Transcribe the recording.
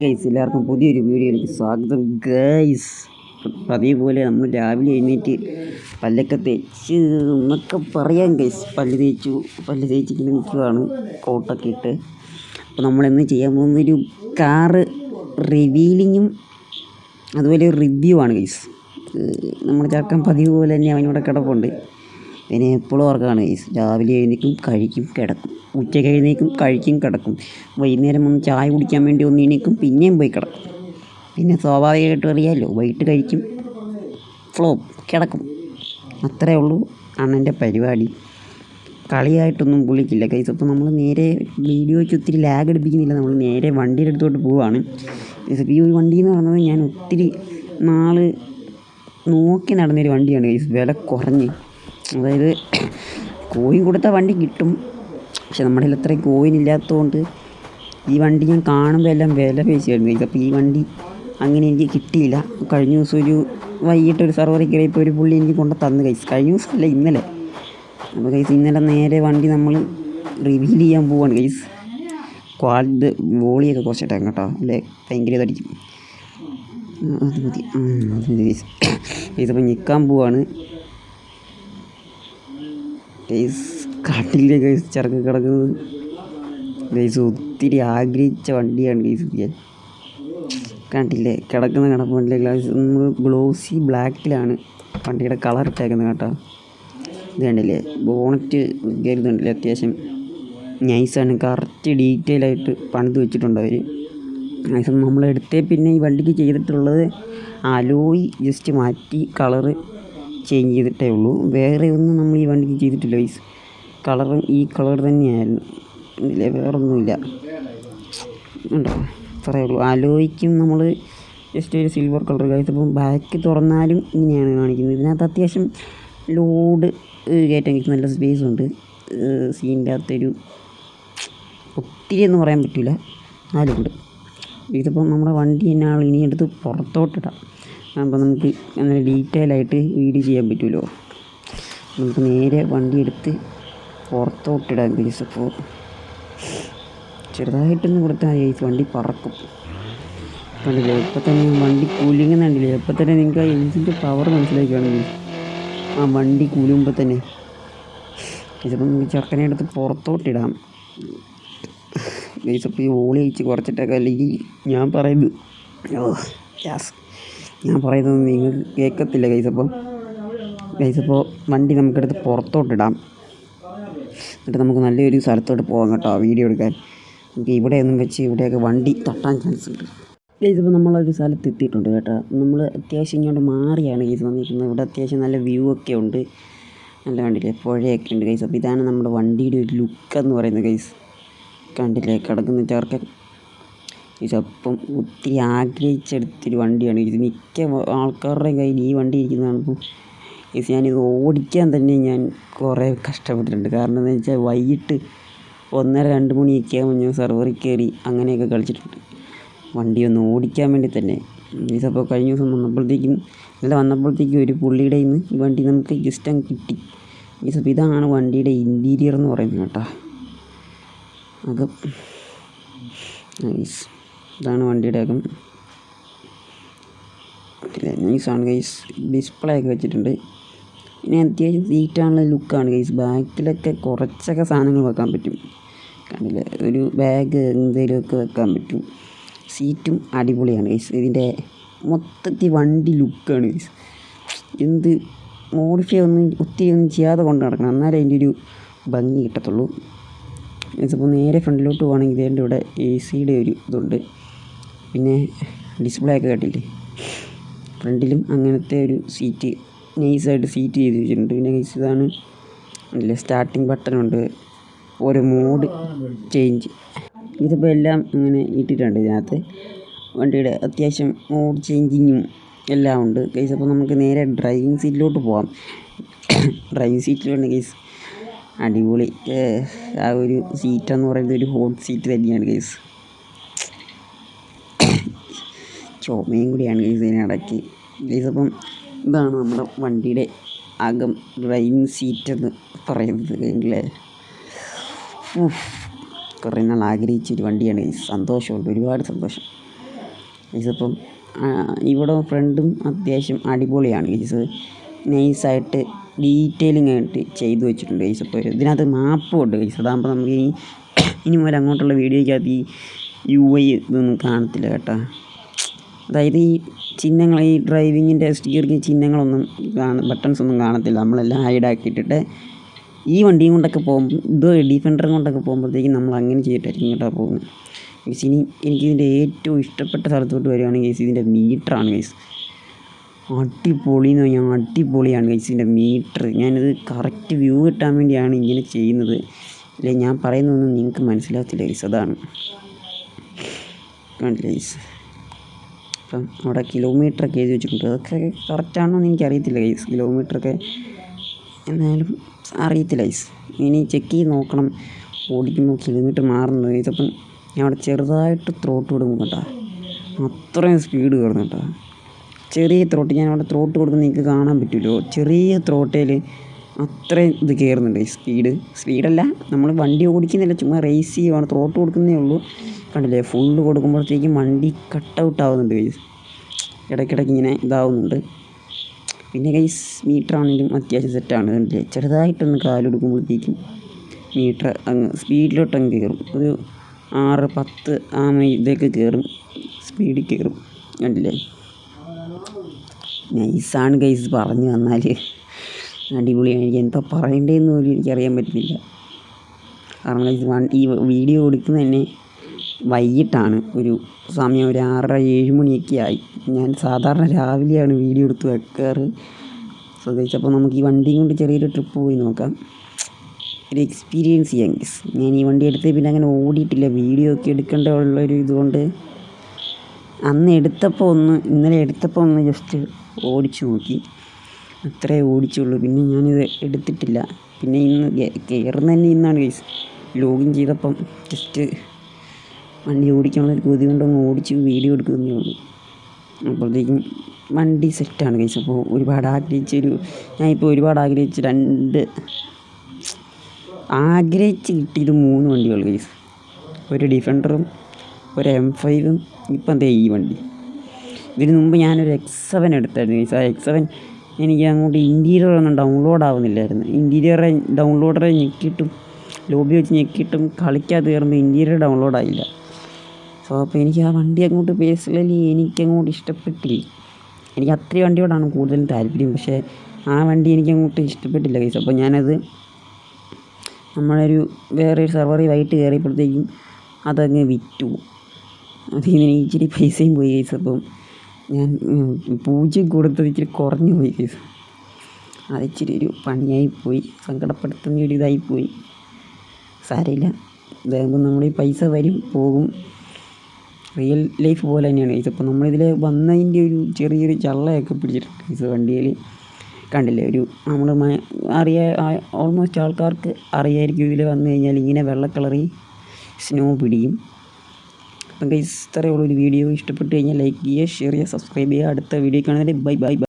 Guys എല്ലാവർക്കും പുതിയൊരു വീഡിയോയിലേക്ക് സ്വാഗതം ഗൈസ്. അതേപോലെ നമ്മൾ രാവിലെ എഴുന്നേറ്റ് പല്ലൊക്കെ തേച്ച് എന്നൊക്കെ പറയാം ഗൈസ്. പല്ല് തേച്ചിട്ട് നിൽക്കുവാണ് കോട്ടൊക്കെ ഇട്ട്. അപ്പോൾ നമ്മളിന്ന് ചെയ്യാൻ പോകുന്നൊരു കാറ് റിവീലിങ്ങും അതുപോലെ റിവ്യൂ ആണ് ഗൈസ്. നമ്മുടെ ചെറുക്കൻ പതിവ് പോലെ തന്നെ അവനിവിടെ കിടപ്പുണ്ട്. പിന്നെ എപ്പോഴും ഓർക്കാണ് ഗൈസ്, രാവിലെ എഴുന്നേക്കും കഴിക്കും കിടക്കും, ഉച്ചയ്ക്ക് എഴുന്നേക്കും കഴിക്കും കിടക്കും, വൈകുന്നേരം ഒന്ന് ചായ കുടിക്കാൻ വേണ്ടി ഒന്ന് എണീക്കും പിന്നെയും പോയി കിടക്കും. പിന്നെ സ്വാഭാവികമായിട്ടും അറിയാമല്ലോ, വൈകിട്ട് കഴിക്കും കിടക്കും. അത്രേ ഉള്ളൂ അണ്ണൻ്റെ പരിപാടി. കളിയായിട്ടൊന്നും പുള്ളിക്കില്ല ഗൈസ്. അപ്പോൾ നമ്മൾ നേരെ വീഡിയോയ്ക്ക് ഒത്തിരി ലാഗ് അടിപ്പിക്കുന്നില്ല, നമ്മൾ നേരെ വണ്ടിയുടെ അടുത്തോട്ട് പോവുകയാണ്. ഈ ഒരു വണ്ടി എന്ന് പറയുന്നത് ഞാൻ ഒത്തിരി നാൾ നോക്കി നടന്നൊരു വണ്ടിയാണ് ഗൈസ്. വില കുറഞ്ഞ്, അതായത് കോയിൻ കൊടുത്താൽ വണ്ടി കിട്ടും, പക്ഷെ നമ്മുടെ കയ്യിൽ അത്രയും കോയിൻ ഇല്ലാത്തതുകൊണ്ട് ഈ വണ്ടി ഞാൻ കാണുമ്പോൾ എല്ലാം വില പേശിയായിരുന്നു ഗൈസ്. അപ്പോൾ ഈ വണ്ടി അങ്ങനെ എനിക്ക് കിട്ടിയില്ല. കഴിഞ്ഞ ദിവസം ഒരു വൈകിട്ടൊരു സർവറിൽ കയറിയപ്പോൾ ഒരു പുള്ളി എനിക്ക് കൊണ്ട് തന്നു ഗൈസ്. കഴിഞ്ഞ ദിവസമല്ല, ഇന്നലെ. അപ്പോൾ ഗൈസ് ഇന്നലെ നേരെ വണ്ടി നമ്മൾ റിവീൽ ചെയ്യാൻ പോവാണ് ഗൈസ്. ക്വാളിറ്റി വോളിയൊക്കെ കുറച്ചിട്ടാണ് കേട്ടോ, അല്ലേ ഭയങ്കര ഇതടിക്കും. അത് മതി ഗൈസ്. അപ്പോൾ നിൽക്കാൻ പോവാണ് ഗൈസ്. കാട്ടിലെ ഗൈസ് ചെറുക്ക് കിടക്കുന്നത് ഗൈസ്. ഒത്തിരി ആഗ്രഹിച്ച വണ്ടിയാണ് ഗൈസ്. കണ്ടില്ലേ കിടക്കുന്ന കിടപ്പുണ്ടല്ലേ ഗ്ലാസ്. നമ്മൾ ഗ്ലോസി ബ്ലാക്കിലാണ് വണ്ടിയുടെ കളർ ഇട്ടേക്കുന്നത് കേട്ടോ. ഇത് കണ്ടില്ലേ, ബോണറ്റ് കയറുന്നുണ്ടല്ലേ, അത്യാവശ്യം നൈസാണ്. കറക്റ്റ് ഡീറ്റെയിൽ ആയിട്ട് പണിത് വെച്ചിട്ടുണ്ട് അവർ. മാക്സിമം നമ്മളെടുത്തേ പിന്നെ ഈ വണ്ടിക്ക് ചെയ്തിട്ടുള്ളത് അലോയ് ജസ്റ്റ് മാറ്റി കളറ് ചേഞ്ച് ചെയ്തിട്ടേ ഉള്ളൂ. വേറെ ഒന്നും നമ്മൾ ഈ വണ്ടിക്ക് ചെയ്തിട്ടില്ല ഗൈസ്. കളറും ഈ കളർ തന്നെയായിരുന്നു, ഇതിലെ വേറൊന്നുമില്ല. ഉണ്ടോ, അത്രയേ ഉള്ളൂ. അലോയ്ക്കും നമ്മൾ ജസ്റ്റ് ഒരു സിൽവർ കളർ ഗൈസ്. അപ്പം ബാക്ക് തുറന്നാലും ഇങ്ങനെയാണ് കാണിക്കുന്നത്. ഇതിനകത്ത് അത്യാവശ്യം ലോഡ് കയറ്റാൻ നല്ല സ്പേസ് ഉണ്ട്. സീൻ്റെ അകത്തൊരു ഒത്തിരി എന്ന് പറയാൻ പറ്റില്ല, നാലുണ്ട്. ഇതിപ്പം നമ്മുടെ വണ്ടി തന്നെയാണ് ഇനി എടുത്ത് പുറത്തോട്ടിടാം. അപ്പോൾ നമുക്ക് അങ്ങനെ ഡീറ്റെയിൽ ആയിട്ട് വീഡിയോ ചെയ്യാൻ പറ്റുമല്ലോ. നമുക്ക് നേരെ വണ്ടി എടുത്ത് പുറത്തോട്ടിടാൻ ഗൈസ്. അപ്പോൾ ചെറുതായിട്ടൊന്നും കൊടുത്താൽ ഗൈസ് വണ്ടി പറക്കും. കണ്ടില്ലേ, ഇപ്പം തന്നെ വണ്ടി കൂലിങ് കണ്ടില്ലേ. ഇപ്പം തന്നെ നിങ്ങൾക്ക് ആ എഞ്ചിൻ്റെ പവർ മനസ്സിലാക്കുകയാണെങ്കിൽ ആ വണ്ടി കൂലുമ്പോൾ തന്നെ ഇതിപ്പം നമുക്ക് ചെറുക്കനെ എടുത്ത് പുറത്തോട്ടിടാം ഗൈസ്. അപ്പോൾ ഈ ഓളി അയച്ച് കുറച്ചിട്ടൊക്കെ, അല്ലെങ്കിൽ ഞാൻ പറയുന്നത് നിങ്ങൾ കേൾക്കത്തില്ല ഗൈസ്. അപ്പോൾ വണ്ടി നമുക്കെടുത്ത് പുറത്തോട്ടിടാം. എന്നിട്ട് നമുക്ക് നല്ലൊരു സ്ഥലത്തോട്ട് പോകാം കേട്ടോ വീഡിയോ എടുക്കാൻ. നമുക്ക് ഇവിടെയൊന്നും വെച്ച് ഇവിടെയൊക്കെ വണ്ടി തട്ടാൻ ചാൻസ് ഉണ്ട് ഗൈസ്. ഇപ്പോൾ നമ്മളൊരു സ്ഥലത്ത് എത്തിയിട്ടുണ്ട് കേട്ടോ. നമ്മൾ അത്യാവശ്യം ഇങ്ങോട്ട് മാറിയാണ് ഗൈസ് വന്നിരിക്കുന്നത്. ഇവിടെ അത്യാവശ്യം നല്ല വ്യൂ ഒക്കെ ഉണ്ട്, നല്ല കണ്ടില്ലേ, പുഴയൊക്കെ ഉണ്ട് ഗൈസ്. അപ്പോൾ ഇതാണ് നമ്മുടെ വണ്ടിയുടെ ഒരു ലുക്ക് എന്ന് പറയുന്നത് ഗൈസ്. കണ്ടില്ലേ കിടക്കുന്ന ചേർക്കൻ ഗൈസ്. അപ്പം ഒത്തിരി ആഗ്രഹിച്ചെടുത്തൊരു വണ്ടിയാണ് ഇത്. മിക്ക ആൾക്കാരുടെയും കയ്യിൽ ഈ വണ്ടി ഇരിക്കുന്നതാണ്. അപ്പം ഗൈസ് ഞാനിത് ഓടിക്കാൻ തന്നെ ഞാൻ കുറേ കഷ്ടപ്പെട്ടിട്ടുണ്ട്. കാരണം എന്താണെന്ന് വെച്ചാൽ വൈകിട്ട് 1:30-2 മണിയൊക്കെ ആകുമ്പോൾ ഞാൻ സർവറിൽ കയറി അങ്ങനെയൊക്കെ കളിച്ചിട്ടുണ്ട് വണ്ടി ഒന്ന് ഓടിക്കാൻ വേണ്ടി തന്നെ ഗൈസ്. അപ്പോൾ കഴിഞ്ഞ ദിവസം വന്നപ്പോഴത്തേക്കും ഒരു പുള്ളിയുടെ നിന്ന് ഈ വണ്ടി നമുക്ക് ജസ്റ്റ് അങ്ങ് കിട്ടി ഗൈസ്. അപ്പോൾ ഇതാണ് വണ്ടിയുടെ ഇൻറ്റീരിയർ എന്ന് പറയുന്നത് കേട്ടോ. അകം നൈസ്, ഇതാണ് വണ്ടിയുടെ അകം. നൈസാണ് ഗൈസ്. ഡിസ്പ്ലേ ഒക്കെ വെച്ചിട്ടുണ്ട്. പിന്നെ അത്യാവശ്യം സീറ്റാണുള്ള ലുക്കാണ് ഗൈസ്. ബാക്കിലൊക്കെ കുറച്ചൊക്കെ സാധനങ്ങൾ വെക്കാൻ പറ്റും, കണ്ടില്ലേ. ഒരു ബാഗ് എന്തെങ്കിലുമൊക്കെ വെക്കാൻ പറ്റും. സീറ്റും അടിപൊളിയാണ് ഗൈസ്. ഇതിൻ്റെ മൊത്തത്തിൽ വണ്ടി ലുക്കാണ് ഗൈസ്. എന്ത് മോഡിഫൈ ഒത്തിരി ഒന്നും ചെയ്യാതെ കൊണ്ട് നടക്കണം, എന്നാലേ അതിൻ്റെ ഒരു ഭംഗി കിട്ടത്തുള്ളൂ. അപ്പോൾ നേരെ ഫ്രണ്ടിലോട്ട് പോവുകയാണെങ്കിൽ ഇതിൻ്റെ ഇവിടെ AC-യുടെ ഒരു ഇതുണ്ട്. പിന്നെ ഡിസ്പ്ലേ ഒക്കെ കേട്ടില്ലേ, ഫ്രണ്ടിലും അങ്ങനത്തെ ഒരു സീറ്റ് നൈസായിട്ട് സീറ്റ് ചെയ്ത് വെച്ചിട്ടുണ്ട്. പിന്നെ ഗൈസ് ഇതാണ് അല്ലേ, സ്റ്റാർട്ടിങ് ബട്ടണുണ്ട്, ഓരോ മോഡ് ചേഞ്ച്. ഇതിപ്പോൾ എല്ലാം അങ്ങനെ ഇട്ടിട്ടുണ്ട് ഇതിനകത്ത്. വണ്ടിയുടെ അത്യാവശ്യം മോഡ് ചേഞ്ചിങ്ങും എല്ലാം ഉണ്ട് ഗൈസ്. അപ്പോൾ നമുക്ക് നേരെ ഡ്രൈവിംഗ് സീറ്റിലോട്ട് പോകാം. ഡ്രൈവിംഗ് സീറ്റിലുണ്ട് ഗൈസ്, അടിപൊളി. ആ ഒരു സീറ്റെന്ന് പറയുന്നത് ഒരു ഹോട്ട് സീറ്റ് തന്നെയാണ് ഗൈസ്. ചുമയും കൂടിയാണ് ഗൈസ് ഇതിനിടയ്ക്ക് ഗൈസ്. അപ്പം ഇതാണ് നമ്മുടെ വണ്ടിയുടെ അകം, ഡ്രൈവിംഗ് സീറ്റ് എന്ന് പറയുന്നത് അല്ലേ. കുറേ നാൾ ആഗ്രഹിച്ചൊരു വണ്ടിയാണ് ഗൈസ്. സന്തോഷമുണ്ട്, ഒരുപാട് സന്തോഷം. ഗൈസ്. അപ്പം ഇവിടെ ഫ്രണ്ടും അത്യാവശ്യം അടിപൊളിയാണ് ഗൈസ്. നൈസായിട്ട് ഡീറ്റെയിലിംഗ് ആയിട്ട് ചെയ്തു വെച്ചിട്ടുണ്ട് ഗൈസ്. അപ്പോൾ ഇതിനകത്ത് മാപ്പും ഉണ്ട് ഗൈസ്. അതാകുമ്പോൾ നമുക്ക് ഇനി മുതൽ അങ്ങോട്ടുള്ള വീഡിയോയ്ക്കകത്ത് ഈ UI ഇതൊന്നും കാണത്തില്ല കേട്ടോ. അതായത് ഈ ചിഹ്നങ്ങൾ, ഈ ഡ്രൈവിങ്ങിൻ്റെ സ്റ്റിയറിങ് ചിഹ്നങ്ങളൊന്നും ബട്ടൺസ് ഒന്നും കാണത്തില്ല. നമ്മളെല്ലാം ഹൈഡാക്കിയിട്ടിട്ട് ഈ വണ്ടിയും കൊണ്ടൊക്കെ പോകുമ്പോൾ, ഇത് ഡിഫൻഡറും കൊണ്ടൊക്കെ പോകുമ്പോഴത്തേക്കും നമ്മൾ അങ്ങനെ ചെയ്തിട്ടായിരിക്കും കേട്ടോ പോകുന്നത് ഗൈസ്. ഇനി എനിക്കിതിൻ്റെ ഏറ്റവും ഇഷ്ടപ്പെട്ട സ്ഥലത്തോട്ട് വരികയാണെങ്കിൽ ഗൈസ്, ഇതിൻ്റെ മീറ്ററാണ് ഗൈസ്. അടിപൊളിയെന്ന് പറഞ്ഞാൽ അടിപൊളിയാണ് ഗൈസ് ഇതിൻ്റെ മീറ്റർ. ഞാനിത് കറക്റ്റ് വ്യൂ കിട്ടാൻ വേണ്ടിയാണ് ഇങ്ങനെ ചെയ്യുന്നത്. അല്ലെ ഞാൻ പറയുന്നതൊന്നും നിങ്ങൾക്ക് മനസ്സിലാകത്തില്ല ഗൈസ്. അതാണ് കണ്ടില്ല ഗൈസ്. അപ്പം അവിടെ കിലോമീറ്ററൊക്കെ എഴുതി വെച്ചിട്ടുണ്ട്. അതൊക്കെ കറക്റ്റാണോ എന്ന് എനിക്കറിയത്തില്ല ഗൈസ്, കിലോമീറ്ററൊക്കെ. എന്നാലും അറിയത്തില്ല ഗൈസ്. ഇനി ചെക്ക് ചെയ്ത് നോക്കണം ഓടിക്കുമ്പോൾ കിലോമീറ്റർ മാറുന്നത് ഗൈസ്. അപ്പം ഞാൻ അവിടെ ചെറുതായിട്ട് ത്രോട്ട് കൊടുക്കും കേട്ടോ. അത്രയും സ്പീഡ് കയറുന്നു കേട്ടോ. ചെറിയ ത്രോട്ട്, ഞാൻ അവിടെ ത്രോട്ട് കൊടുക്കുന്നത് നിങ്ങൾക്ക് കാണാൻ പറ്റുമല്ലോ. ചെറിയ ത്രോട്ടയിൽ അത്രയും ഇത് കയറുന്നുണ്ട് സ്പീഡല്ല, നമ്മൾ വണ്ടി ഓടിക്കുന്നില്ല, ചുമ്മാ റേസ് ചെയ്യുവാണ്, ത്രോട്ട് കൊടുക്കുന്നേ ഉള്ളൂ. കണ്ടില്ലേ, ഫുള്ള് കൊടുക്കുമ്പോഴത്തേക്കും വണ്ടി കട്ടൗട്ട് ആവുന്നുണ്ട് ഗൈസ്. ഇടയ്ക്കിടയ്ക്ക് ഇങ്ങനെ ഇതാവുന്നുണ്ട്. പിന്നെ ഗൈസ് മീറ്റർ ആണെങ്കിലും അത്യാവശ്യം സെറ്റാണ്. കണ്ടില്ലേ, ചെറുതായിട്ടൊന്ന് കാലെടുക്കുമ്പോഴത്തേക്കും മീറ്റർ അങ്ങ് സ്പീഡിലോട്ടങ്ങ് കയറും. ഒരു 6-10 ഇതൊക്കെ കയറും, സ്പീഡിൽ കയറും. കണ്ടില്ലേ, നൈസാണ് ഗൈസ്. പറഞ്ഞു വന്നാൽ അടിപൊളിയാണ്. എനിക്ക് എന്താ പറയേണ്ടതെന്ന് പോലും എനിക്കറിയാൻ പറ്റുന്നില്ല. കാരണം ഗൈസ് ഈ വീഡിയോ എടുക്കുന്നത് തന്നെ വൈകിട്ടാണ്. ഒരു സമയം ഒരു 6:30-7 മണിയൊക്കെ ആയി. ഞാൻ സാധാരണ രാവിലെയാണ് വീഡിയോ എടുത്ത് വെക്കാറ്. സോ ഗൈസ്, അപ്പോൾ നമുക്ക് ഈ വണ്ടിയും കൊണ്ട് ചെറിയൊരു ട്രിപ്പ് പോയി നോക്കാം, ഒരു എക്സ്പീരിയൻസ് ചെയ്യാം ഗൈസ്. ഞാൻ ഈ വണ്ടി എടുത്ത് പിന്നെ അങ്ങനെ ഓടിയിട്ടില്ല, വീഡിയോ ഒക്കെ എടുക്കേണ്ടതുള്ളൊരു ഇതുകൊണ്ട് ഇന്നലെ എടുത്തപ്പോൾ ഒന്ന് ജസ്റ്റ് ഓടിച്ചു നോക്കി, അത്രേ ഓടിച്ചുള്ളൂ. പിന്നെ ഞാനിത് എടുത്തിട്ടില്ല. പിന്നെ ഇന്ന് കയറുന്ന തന്നെ ഇന്നാണ് ഗൈസ്. ലോഗിൻ ചെയ്തപ്പം ജസ്റ്റ് വണ്ടി ഓടിക്കാനുള്ളൊരു കൊതി കൊണ്ടൊന്ന് ഓടിച്ച് വീഡിയോ എടുക്കുന്നതേ ഉള്ളൂ. അപ്പോഴത്തേക്കും വണ്ടി സെറ്റാണ് ഗൈസ്. അപ്പോൾ ഒരുപാട് ആഗ്രഹിച്ച് കിട്ടിയത് 3 വണ്ടികൾ ഗൈസ്. ഒരു ഡിഫൻഡറും ഒരു M5ഉം ഇപ്പം എന്താ ഈ വണ്ടി. ഇതിന് മുമ്പ് ഞാനൊരു X7 എടുത്തായിരുന്നു ഗൈസ്. ആ X7 എനിക്ക് അങ്ങോട്ട് ഇൻറ്റീരിയറൊന്നും ഡൗൺലോഡ് ആവുന്നില്ലായിരുന്നു. ഇൻറ്റീരിയറെ ഡൗൺലോഡറെ ഞെക്കിയിട്ടും ലോബി വെച്ച് ഞെക്കിയിട്ടും കളിക്കാതെ കയറുമ്പോൾ ഇൻറ്റീരിയർ ഡൗൺലോഡ് ആയില്ല. സോ അപ്പോൾ എനിക്ക് ആ വണ്ടി അങ്ങോട്ട് പേഴ്സണലി എനിക്കങ്ങോട്ട് ഇഷ്ടപ്പെട്ടില്ല. എനിക്ക് അത്രയും വണ്ടിയോടാണ് കൂടുതലും താല്പര്യം, പക്ഷേ ആ വണ്ടി എനിക്കങ്ങോട്ട് ഇഷ്ടപ്പെട്ടില്ല ഗൈസ്. അപ്പോൾ ഞാനത് നമ്മളൊരു വേറെ ഒരു സെർവറിൽ വൈകിട്ട് കയറിയപ്പോഴത്തേക്കും അതങ്ങ് വിറ്റു. അതിൽ നിന്ന് എനിക്ക് ഇച്ചിരി പൈസയും പോയി ഗൈസ്. അപ്പം ഞാൻ 0 കൊടുത്തത് ഇച്ചിരി കുറഞ്ഞു പോയി ഗൈസ്. അതിച്ചിരി ഒരു പണിയായിപ്പോയി, സങ്കടപ്പെടുത്തുന്ന ഒരു ഇതായിപ്പോയി. സാരമില്ല, ഇതാകുമ്പോൾ നമ്മുടെ ഈ പൈസ വരും പോകും, റിയൽ ലൈഫ് പോലെ തന്നെയാണ് ഗൈസ്. അപ്പോൾ നമ്മളിതിൽ വന്നതിൻ്റെ ഒരു ചെറിയൊരു ചള്ളയൊക്കെ പിടിച്ചിട്ടുണ്ട് ഗൈസ് വണ്ടിയിൽ. കണ്ടില്ലേ, ഒരു നമ്മൾ ഓൾമോസ്റ്റ് ആൾക്കാർക്ക് അറിയായിരിക്കും ഇതിൽ വന്നു കഴിഞ്ഞാൽ ഇങ്ങനെ വെള്ള കളറിൽ സ്നോ പിടിക്കും. അപ്പം ഗൈസ് ഇത്രയേ ഉള്ളൂ ഒരു വീഡിയോ. ഇഷ്ടപ്പെട്ട് കഴിഞ്ഞാൽ ലൈക്ക് ചെയ്യുക, ഷെയർ ചെയ്യുക, സബ്സ്ക്രൈബ് ചെയ്യുക. അടുത്ത വീഡിയോ കാണുന്നതിന് ബൈ.